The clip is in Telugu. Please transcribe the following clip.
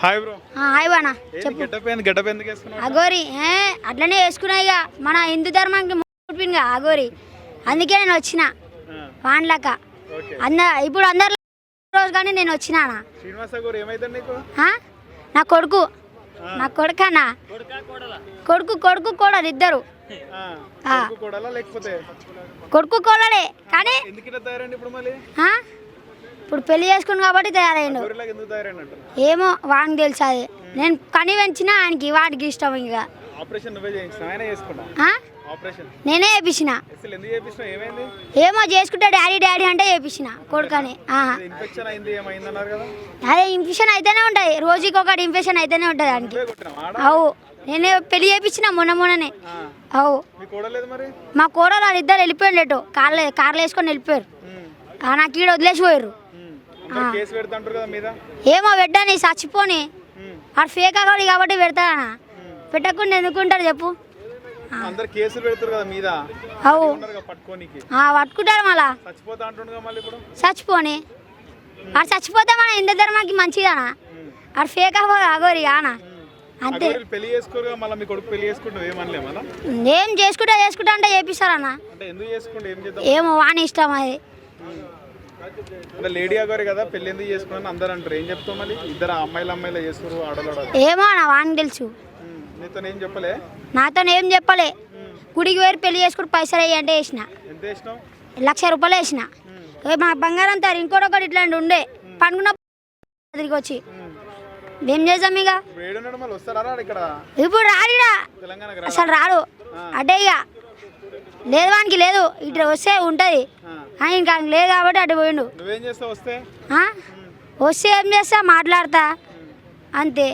Hi bro. హాయ్ బానా చెప్పు. గెటప్ ఎందుకు వేసుకున్నావు? అగోరి అట్లనే వేసుకున్నా ఇక మన హిందూ ధర్మానికి పుట్టినగా అగోరి, అందుకే నేను వచ్చిన వాన్లక. ఇప్పుడు అందరు రోజు కానీ నేను వచ్చినానా. శ్రీనివాస గౌరి ఏమైంది నీకు? నా కొడుకు, నా కొడుకన్నా, కొడుకు కొడుకు కూడా ఇద్దరు. కొడుకు కోడలే కానీ ఇప్పుడు పెళ్లి చేసుకుని కాబట్టి తయారైండు. ఏమో వానికి తెలుసు, అది నేను కని పెంచిన ఆయనకి, వాడికి ఇష్టం. ఇక నేనే చేపించిన. ఏమో చేసుకుంటా డాడీ డాడీ అంటే చేపించిన కొడుకని. అదే ఇన్ఫెక్షన్ అయితేనే ఉంటుంది, రోజుకి ఒకటి ఇన్ఫెక్షన్ అయితేనే ఉంటుంది ఆయనకి. అవు నేనే పెళ్లి చేపించిన మొన్ననే. అవు మా కోడలు వాళ్ళిద్దరు వెళ్ళిపోయాడు, లేటు కార్లు వేసుకొని వెళ్ళిపోయారు. నాకు ఈడ వదిలేసిపోయారు. ఏమో పెట్టని చచ్చిపోని, వాడు ఫేక్ అకౌంట్ కాబట్టి పెడతానా, పెట్టకుండా ఎందుకుంటారు చెప్పు. అవు పట్టుకుంటారు మళ్ళా చచ్చిపోని. వాడు చచ్చిపోతే మన హిందూ ధర్మానికి మంచిదానా, వాడు ఫేక్ అగోరి కానా. అంతే ఏం చేసుకుంటా అంటే చేపిస్తారన్నా. ఏమో వాని ఇష్టం అది. లేడీ అగోరి కదా, పెళ్లి ఎందుకు చేసుకున్నాను అందరూ అంటారు. ఏం చెప్తావు మళ్ళీ? ఇద్దరు అమ్మాయిలు చేస్తారు, ఆడవాళ్ళు. ఏమో నా వానికి తెలుసు. నీతో ఏం చెప్పలే? నాతో ఏం చెప్పలే. గుడికి వేరు పెళ్లి చేసుకుని పైసలు వేయి అంటే వేసిన. ఎంత వేసినావు? 1,00,000 రూపాయలు వేసిన. మా బంగారం తారు ఇంకోటి ఇట్లాంటి ఉండే పండుకున్న తిరిగి వచ్చి ఏం చేద్దాం ఇక. ఇప్పుడు రాడిడా అసలు రాడు. అంటే ఇక లేదు వానికి, లేదు ఇటు వస్తే ఉంటుంది. ఇంకా లేదు కాబట్టి అటు పోయిండు. వస్తే ఏం చేస్తా, మాట్లాడతా అంతే.